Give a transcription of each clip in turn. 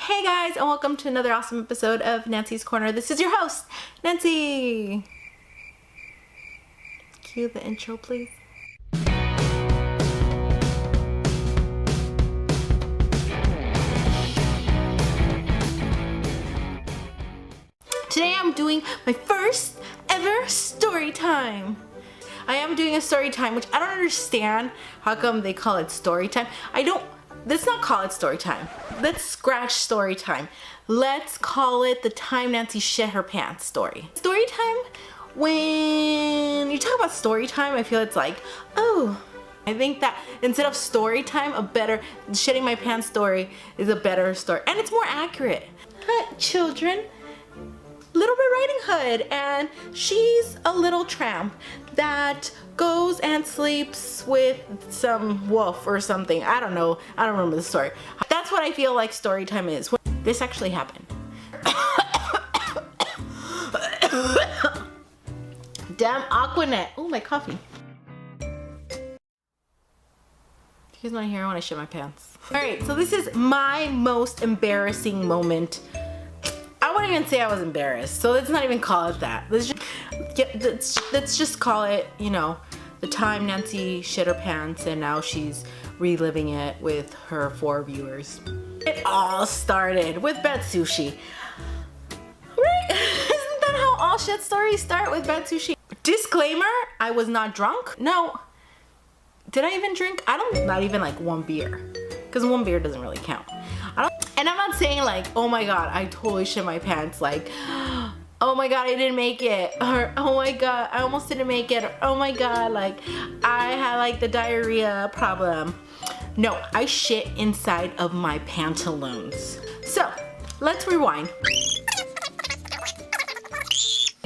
Hey guys, and welcome to another awesome episode of Nancy's Corner. This is your host, Nancy. Cue the intro, please. Today I'm doing my first ever story time. I am doing a story time, which I don't understand how come they call it story time. Let's not call it story time. Let's scratch story time. Let's call it the time Nancy shit her pants story. Story time, when you talk about story time, I feel it's like, oh, I think that instead of story time, a better shitting my pants story is a better story. And it's more accurate. Children, Little Red Riding Hood, and she's a little tramp that goes and sleeps with some wolf or something. I don't know. I don't remember the story. That's what I feel like story time is. This actually happened. Damn Aquanet. Oh, my coffee. You guys want to hear when I shit my pants? Alright, so this is my most embarrassing moment. I wouldn't even say I was embarrassed, so let's not even call it that. Let's just call it, you know, the time Nancy shit her pants and now she's reliving it with her 4 viewers. It all started with bed sushi. Right? Isn't that how all shit stories start, with bed sushi? Disclaimer, I was not drunk. No. Did I even drink? Not even like 1 beer. Because 1 beer doesn't really count. And I'm not saying like, oh my god, I totally shit my pants, like, oh my god, I didn't make it, or oh my god, I almost didn't make it, or oh my god, like, I had like the diarrhea problem. No, I shit inside of my pantaloons. So, let's rewind.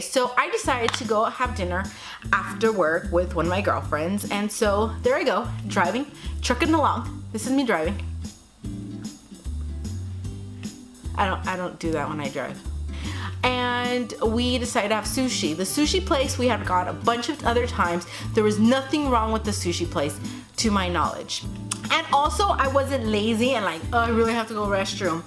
So I decided to go have dinner after work with one of my girlfriends, and so there I go, driving, trucking along. This is me driving. I don't do that when I drive. And we decided to have sushi. The sushi place we had gone a bunch of other times. There was nothing wrong with the sushi place, to my knowledge. And also, I wasn't lazy and like, oh, I really have to go to the restroom.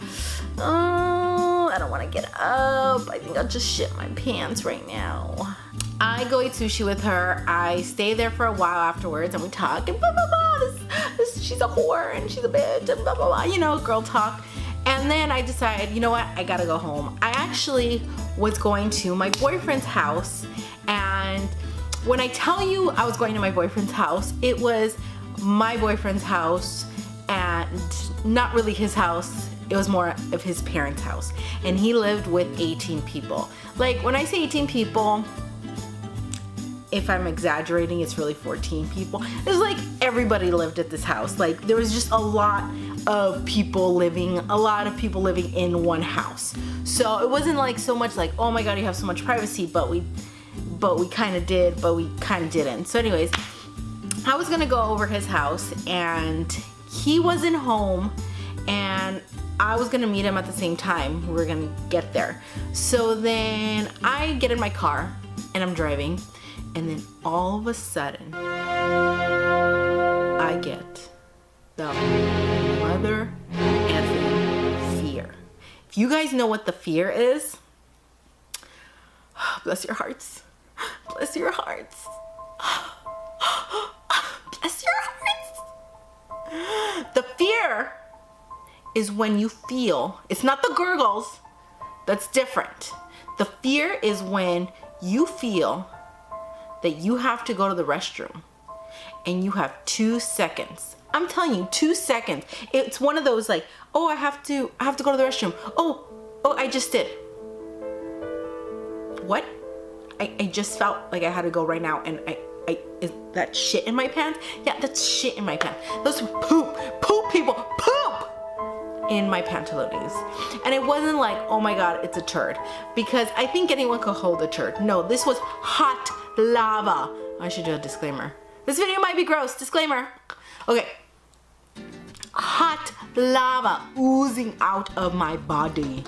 Oh, I don't want to get up. I think I'll just shit my pants right now. I go eat sushi with her. I stay there for a while afterwards and we talk and blah, blah, blah. She's a whore and she's a bitch and blah, blah, blah. You know, girl talk. And then I decided, you know what, I gotta go home. I actually was going to my boyfriend's house, and when I tell you I was going to my boyfriend's house, it was my boyfriend's house and not really his house. It was more of his parents' house, and he lived with 18 people. Like, when I say 18 people, if I'm exaggerating, it's really 14 people. It's like everybody lived at this house. Like, there was just a lot of people living in one house. So it wasn't like so much like, oh my god, you have so much privacy, but we kind of did, but we kind of didn't. So anyways, I was gonna go over his house and he wasn't home, and I was gonna meet him at the same time. We were gonna get there. So then I get in my car and I'm driving, and then all of a sudden I get the mother effing fear. If you guys know what the fear is, bless your hearts. Bless your hearts. Bless your hearts. The fear is when you feel, it's not the gurgles, that's different. The fear is when you feel that you have to go to the restroom and you have 2 seconds. I'm telling you, 2 seconds. It's one of those like, oh, I have to go to the restroom. Oh, I just did. What? I just felt like I had to go right now, and is that shit in my pants? Yeah, that's shit in my pants. Those poop people, poop in my pantaloons. And it wasn't like, oh my god, it's a turd, because I think anyone could hold a turd. No, this was hot lava. I should do a disclaimer. This video might be gross. Disclaimer. Okay. Hot lava oozing out of my body.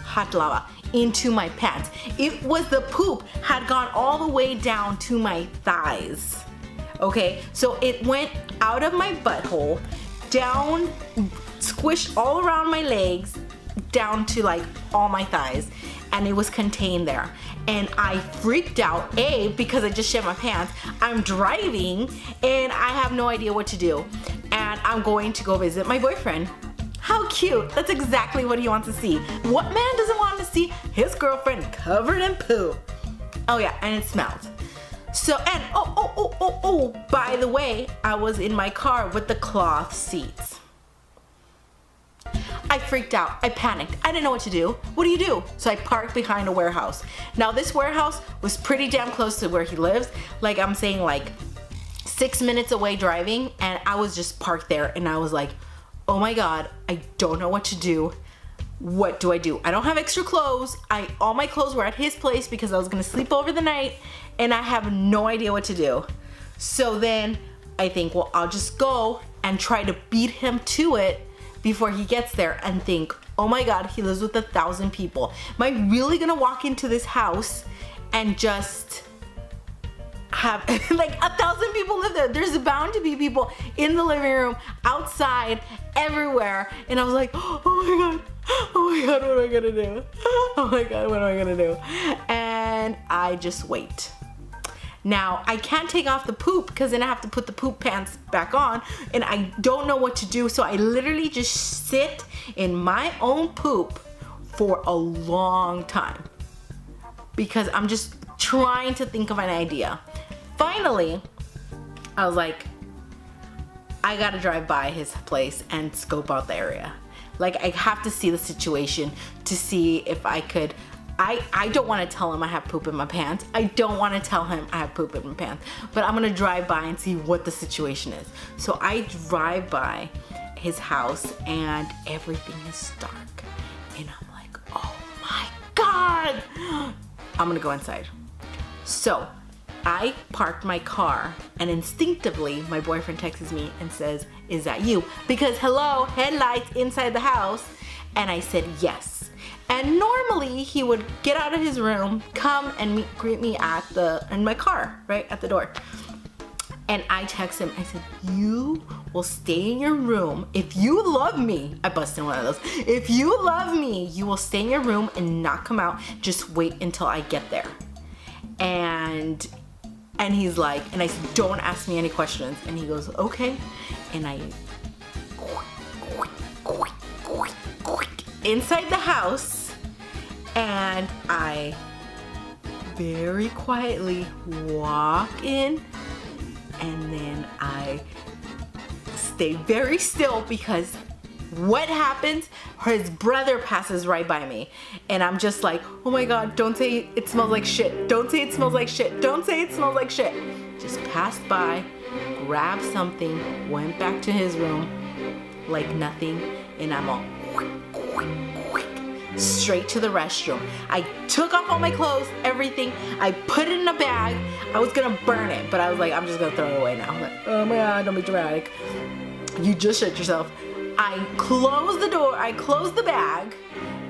Hot lava into my pants. It was, the poop had gone all the way down to my thighs. Okay, so it went out of my butthole, down, squished all around my legs, down to like all my thighs, and it was contained there. And I freaked out, because I just shit my pants. I'm driving and I have no idea what to do. And I'm going to go visit my boyfriend. How cute. That's exactly what he wants to see. What man doesn't want to see his girlfriend covered in poo? Oh yeah, and it smelled. So, and by the way, I was in my car with the cloth seats. I freaked out. I panicked. I didn't know what to do. What do you do? So I parked behind a warehouse. Now this warehouse was pretty damn close to where he lives. Like I'm saying, like 6 minutes away driving, and I was just parked there, and I was like, oh my God, I don't know what to do. What do I do? I don't have extra clothes. All my clothes were at his place because I was gonna sleep over the night, and I have no idea what to do. So then I think, well, I'll just go and try to beat him to it before he gets there, and think, oh my God, he lives with 1,000 people. Am I really gonna walk into this house and just have like 1,000 people live there? There's bound to be people in the living room, outside, everywhere. And I was like, oh my God, oh my God, what am I gonna do? Oh my God, what am I gonna do? And I just wait. Now, I can't take off the poop because then I have to put the poop pants back on, and I don't know what to do. So I literally just sit in my own poop for a long time because I'm just trying to think of an idea. Finally, I was like, I gotta drive by his place and scope out the area. Like, I have to see the situation to see if I could. I don't want to tell him I have poop in my pants. I don't want to tell him I have poop in my pants. But I'm gonna drive by and see what the situation is. So I drive by his house and everything is dark. And I'm like, oh my God! I'm gonna go inside. So I parked my car, and instinctively my boyfriend texts me and says, is that you? Because hello, headlights inside the house. And I said yes. And normally he would get out of his room, come and greet me in my car, right at the door. And I text him, I said, you will stay in your room. If you love me, I busted one of those. If you love me, you will stay in your room and not come out. Just wait until I get there. And he's like, and I said, don't ask me any questions. And he goes, okay. And I inside the house, and I very quietly walk in, and then I stay very still because what happens? His brother passes right by me, and I'm just like, oh my God, don't say it smells like shit. Don't say it smells like shit. Don't say it smells like shit. Just passed by, grabbed something, went back to his room like nothing, and I'm all straight to the restroom. I took off all my clothes, everything. I put it in a bag. I was gonna burn it, but I was like, I'm just gonna throw it away now. I'm like, oh my God, don't be dramatic. You just shit yourself. I close the door, I close the bag,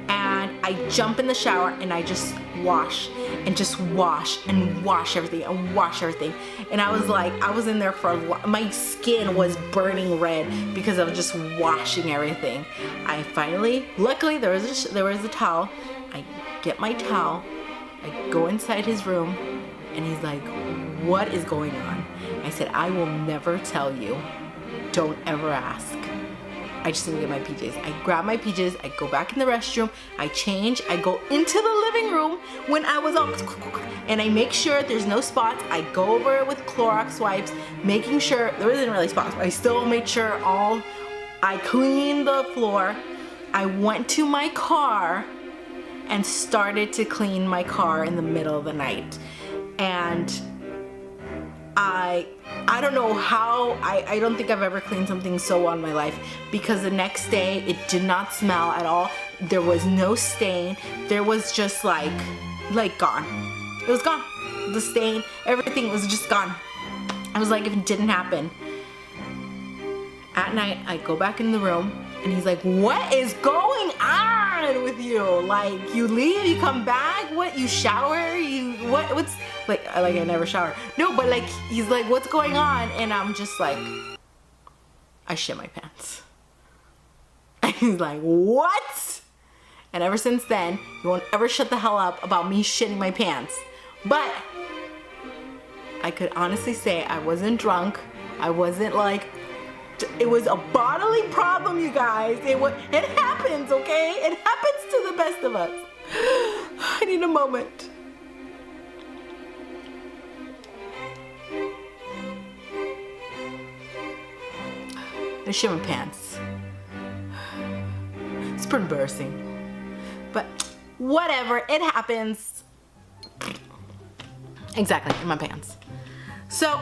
and I jump in the shower, and I just wash and just wash and wash everything and wash everything. And I was like, I was in there for a while. My skin was burning red because I was just washing everything. I finally, luckily there was a towel. I get my towel, I go inside his room, and he's like, what is going on? I said, I will never tell you. Don't ever ask. I just didn't get my PJs. I grab my PJs, I go back in the restroom, I change, I go into the living room when I was all, and I make sure there's no spots. I go over it with Clorox wipes, making sure, there wasn't really spots, but I still made sure I cleaned the floor. I went to my car and started to clean my car in the middle of the night. And I don't know how, I don't think I've ever cleaned something so well in my life, because the next day it did not smell at all. There was no stain. There was just like gone. It was gone. The stain, everything was just gone. I was like, if it didn't happen. At night, I go back in the room, and he's like, what is going on with you? Like, you leave, you come back, what, you shower, what's, I never shower. No, but like, he's like, what's going on? And I'm just like, I shit my pants. And he's like, what? And ever since then, you won't ever shut the hell up about me shitting my pants. But I could honestly say I wasn't drunk. I wasn't like, it was a bodily problem, you guys. It happens, okay? It happens to the best of us. I need a moment. I shit my pants. It's pretty embarrassing. But whatever, it happens. Exactly, in my pants. So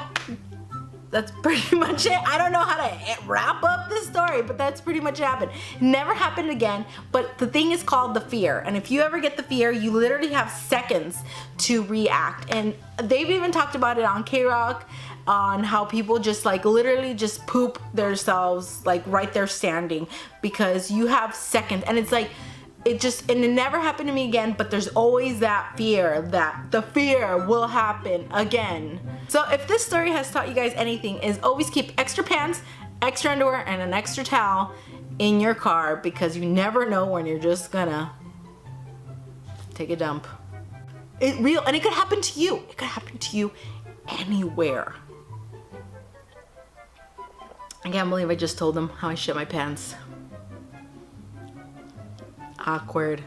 that's pretty much it. I don't know how to wrap up this story, but that's pretty much happened. Never happened again, but the thing is called the fear. And if you ever get the fear, you literally have seconds to react. And they've even talked about it on K-Rock, on how people just like literally just poop themselves like right there standing, because you have seconds. And it's like, and it never happened to me again, but there's always that fear that the fear will happen again. So if this story has taught you guys anything, is always keep extra pants, extra underwear, and an extra towel in your car, because you never know when you're just gonna take a dump. And it could happen to you. It could happen to you anywhere. I can't believe I just told them how I shit my pants. Awkward.